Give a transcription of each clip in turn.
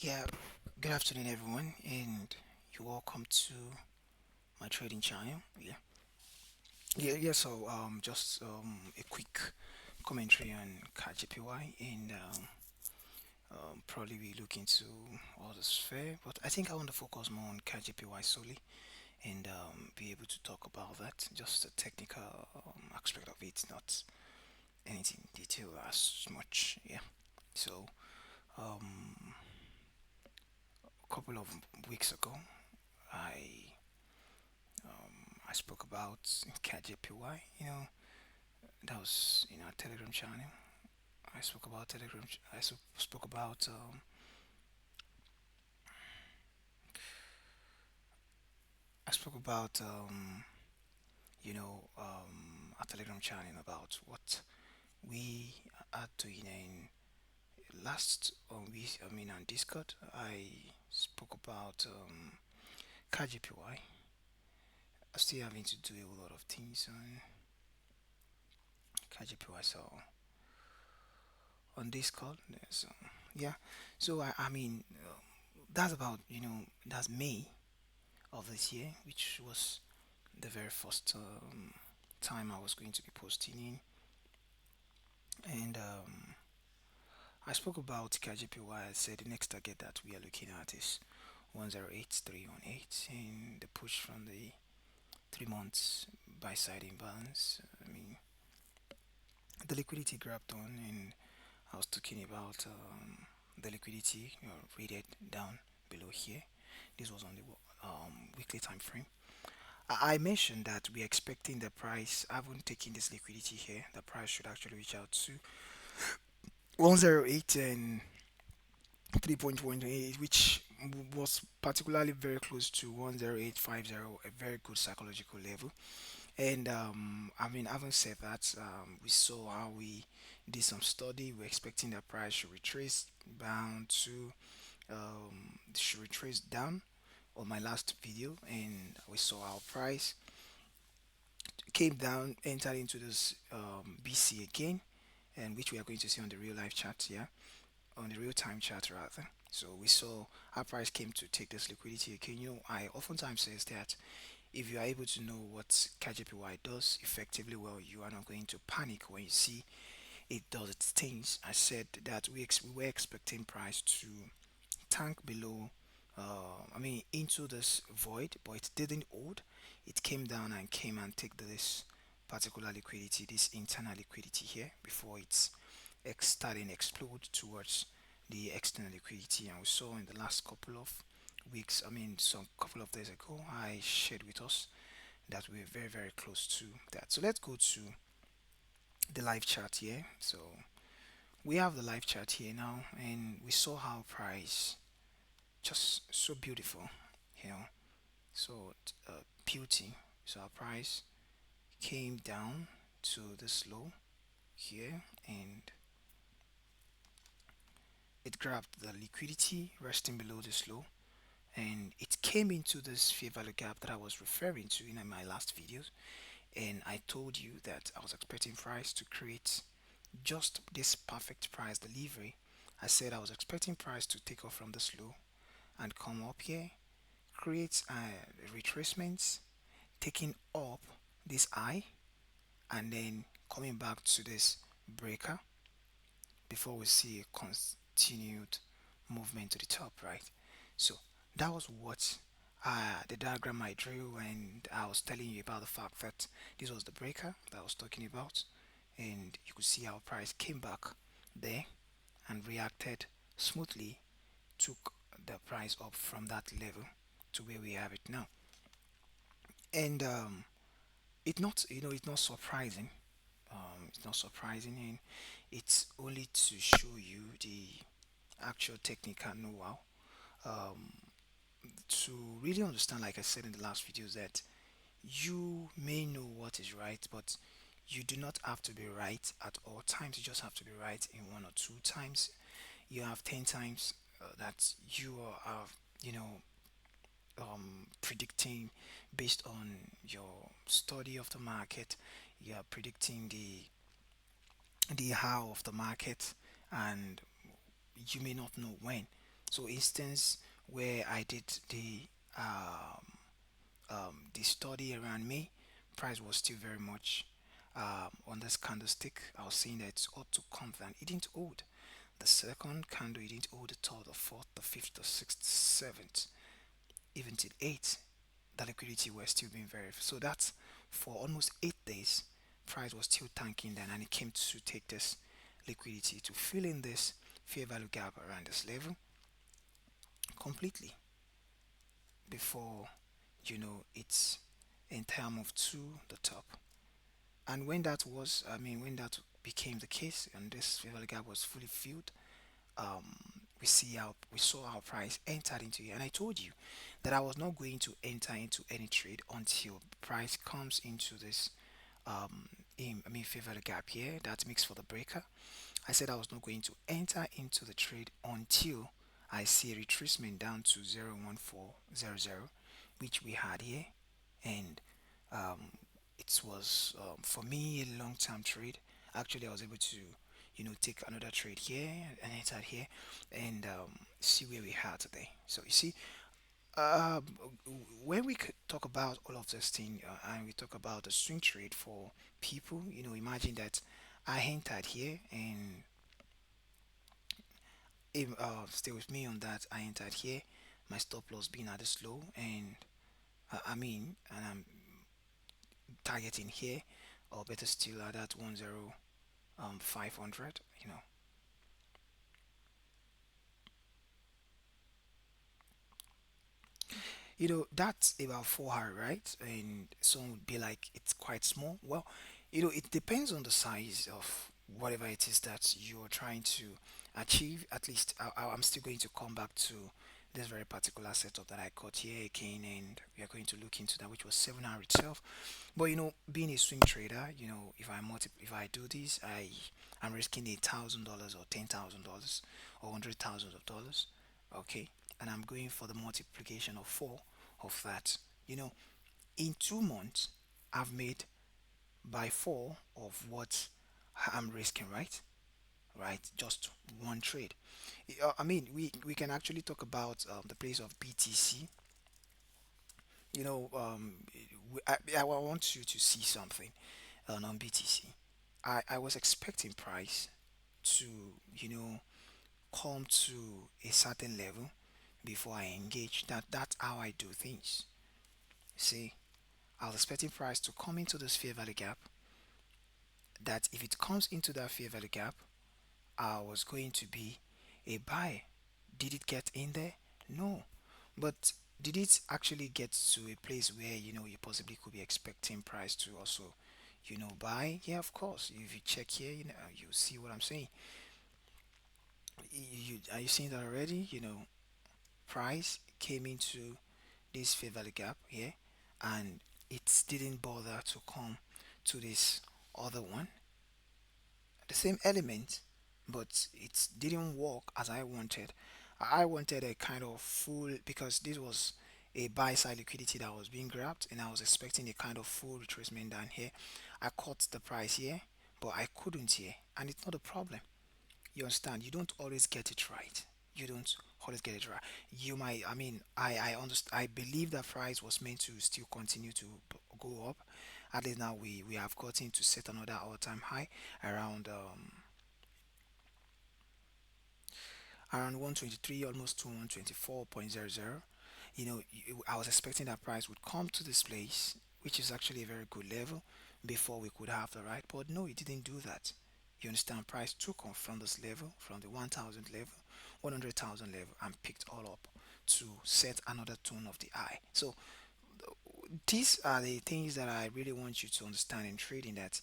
Yeah, good afternoon, everyone, and you're welcome to my trading channel. Yeah. Just a quick commentary on Cadjpy, and probably we look into all the sphere, but I think I want to focus more on Cadjpy solely, and be able to talk about that, just the technical aspect of it, not anything detail as much. Yeah. So, um, a couple of weeks ago, I I spoke about Cadjpy. That was in our Telegram channel. I spoke about Telegram. Spoke about I spoke about our Telegram channel about what we are doing in last we I mean on Discord. I spoke about Cadjpy. I still having to do a lot of things on Cadjpy. So on Discord, there's yeah. So that's about that's May of this year, which was the very first time I was going to be posting in. And I spoke about KJPY. I said the next target that we are looking at is 108318, and the push from the 3 months buy side imbalance. I mean, the liquidity grabbed on, and I was talking about the liquidity rated down below here. This was on the weekly time frame. I mentioned that we're expecting the price. I haven't taken this liquidity here. The price should actually reach out to 108 and 3.18, which was particularly very close to 10850, a very good psychological level. And having said that, we saw how we did some study. We're expecting the price should retrace down to should retrace down on my last video, and we saw our price came down, entered into this BC again, and which we are going to see on the real life chart, yeah, on the real time chart rather. So we saw our price came to take this liquidity again. I oftentimes says that if you are able to know what KJPY does effectively well, you are not going to panic when you see it does its things. I said that we were expecting price to tank below into this void, but it didn't hold. It came down and came and take this particular liquidity, this internal liquidity here, before it's starting explode towards the external liquidity. And we saw in the last couple of weeks, some couple of days ago, I shared with us that we're very very close to that. So let's go to the live chart here. So we have the live chart here now, and we saw how price just so beautiful, you know. So beauty. So our price came down to this low here, and it grabbed the liquidity resting below this low, and it came into this fair value gap that I was referring to in my last videos. And I told you that I was expecting price to create just this perfect price delivery. I said I was expecting price to take off from this low and come up here, create retracements, taking up this high, and then coming back to this breaker before we see a continued movement to the top, right? So that was what the diagram I drew, and I was telling you about the fact that this was the breaker that I was talking about, and you could see how price came back there and reacted smoothly, took the price up from that level to where we have it now. And it's not surprising. It's not surprising, and it's only to show you the actual technical know-how, um, to really understand, like I said in the last videos, that you may know what is right, but you do not have to be right at all times. You just have to be right in one or two times. You have 10 times that you are, you know, predicting based on your study of the market. You are predicting the how of the market, and you may not know when. So instance where I did the study around me, price was still very much on this candlestick. I was saying that it's ought to come down. It didn't hold. The second candle, it didn't hold the third, the fourth, the fifth, the sixth, seventh, even till eight. The liquidity was still being very. So that's for almost 8 days. Price was still tanking then, and it came to take this liquidity to fill in this fair value gap around this level completely before it's entire move to the top. And when that was, I mean, when that became the case and this fair value gap was fully filled, um, we saw our price entered into it. And I told you that I was not going to enter into any trade until price comes into this I mean fair value gap here that makes for the breaker. I said I was not going to enter into the trade until I see a retracement down to 01400, which we had here, and um, it was for me a long-term trade. Actually, I was able to, take another trade here and enter here, and see where we are today. So you see, um, when we could talk about all of this thing and we talk about the swing trade for people, imagine that I entered here and stay with me on that. I entered here, my stop loss being at this low, and and I'm targeting here, or better still at that 500. That's about 4 hour, right? And some would be like it's quite small. Well, it depends on the size of whatever it is that you're trying to achieve. At least I'm still going to come back to this very particular setup that I got here again, and we are going to look into that, which was 7 hour itself. But being a swing trader, if I do this, I'm risking $1,000 or $10,000 or hundred thousands of dollars. Okay, and I'm going for the multiplication of four of that. You know, in 2 months, I've made by four of what I'm risking, right? Right, just one trade. I mean, we can actually talk about the place of BTC. You know, I want you to see something on BTC. I was expecting price to, you know, come to a certain level before I engage. That's how I do things. See, I was expecting price to come into this fair value gap. That if it comes into that fair value gap, I was going to be a buy. Did it get in there? No. But did it actually get to a place where you possibly could be expecting price to also buy? Yeah, of course. If you check here, you see what I'm saying. Are you seeing that already? Price came into this fair value gap here, and it didn't bother to come to this other one, the same element, but it didn't work as I wanted. I wanted a kind of full, because this was a buy side liquidity that was being grabbed, and I was expecting a kind of full retracement down here. I caught the price here, but I couldn't here, and it's not a problem. You understand? You don't always get it right. You don't always get it right. You might, I mean, I understand. I believe that price was meant to still continue to go up. At least now we have gotten to set another all-time high around around 123, almost to 124.00. I was expecting that price would come to this place, which is actually a very good level, before we could have the right. But no, it didn't do that. You understand? Price took off from this level, from the 1,000 level, 100,000 level, and picked all up to set another tone of the eye. So these are the things that I really want you to understand in trading, that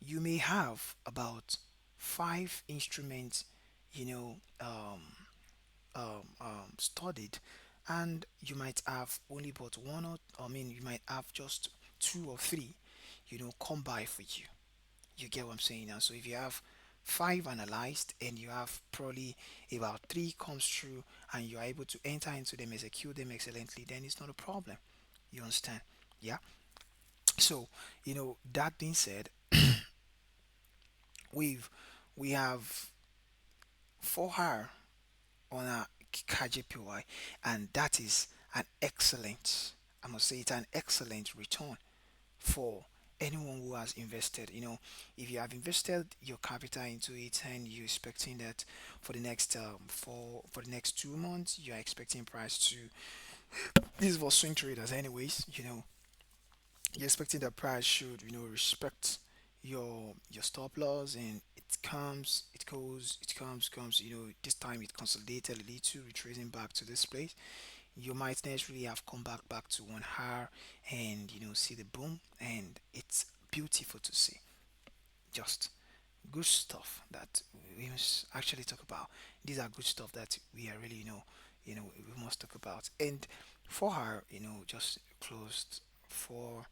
you may have about five instruments, you know, studied, and you might have only but one, or I mean, you might have just two or three, come by for you. You get what I'm saying now? So if you have five analyzed and you have probably about three comes through and you are able to enter into them, execute them excellently, then it's not a problem. You understand? Yeah. So, that being said, we've we have 4 hour on a Cadjpy, and that is an excellent, I must say, it's an excellent return for anyone who has invested. If you have invested your capital into it and you're expecting that for the next for the next 2 months, you're expecting price to, this is for swing traders anyways. You're expecting the price should, respect your stop loss, and it comes, it goes, it comes. This time it consolidated a little, retracing back to this place. You might naturally have come back to 1 hour, and see the boom, and it's beautiful to see. Just good stuff that we must actually talk about. These are good stuff that we are really, we must talk about. And for her, just closed for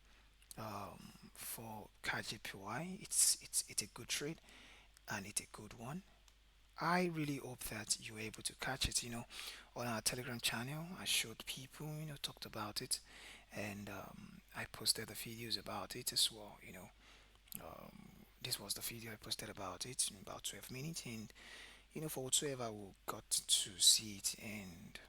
Cadjpy. It's a good trade, and it's a good one. I really hope that you were able to catch it. On our Telegram channel, I showed people, talked about it, and I posted the videos about it as well. This was the video I posted about it in about 12 minutes, and for whatsoever who got to see it and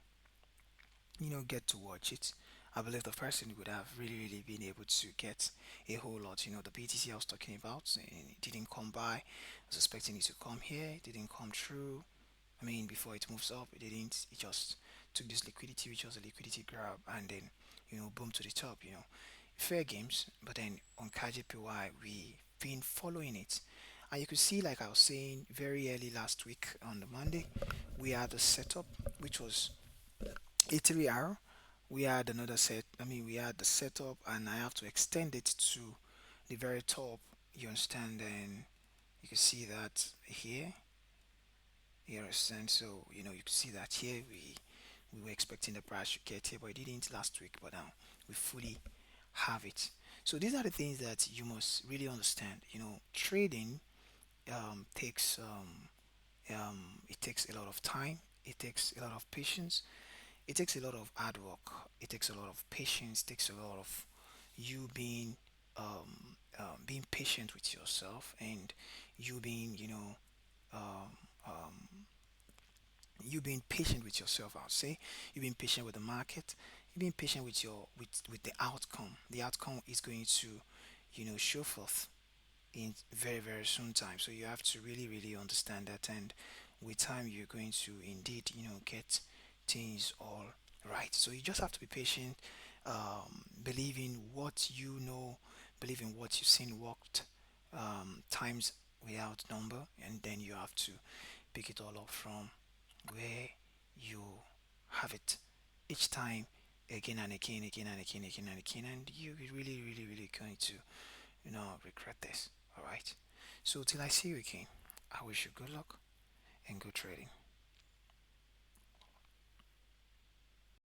get to watch it, I believe the person would have really been able to get a whole lot. The BTC I was talking about, and it didn't come by. I was expecting it to come here, it didn't come through. I mean, before it moves up, it didn't. It just took this liquidity, which was a liquidity grab, and then boom to the top. Fair games. But then on KJPY, we've been following it, and you could see, like I was saying, very early last week on the Monday, we had a setup which was a 3 hour. We had another set. I mean, we had the setup, and I have to extend it to the very top. You understand? And you can see that here. You understand? So you can see that here we were expecting the price to get here, but it didn't last week. But now we fully have it. So these are the things that you must really understand. Trading takes it takes a lot of time. It takes a lot of patience. It takes a lot of hard work. It takes a lot of patience. It takes a lot of you being patient with yourself, and you being um, um, you being patient with yourself. I'll say you being patient with the market. You being patient with with the outcome. The outcome is going to show forth in very soon time. So you have to really understand that, and with time you're going to indeed get things all right. So you just have to be patient, believe in what you know, believe in what you've seen worked times without number, and then you have to pick it all up from where you have it each time, again and again, and you really going to regret this. All right. So till I see you again, I wish you good luck and good trading.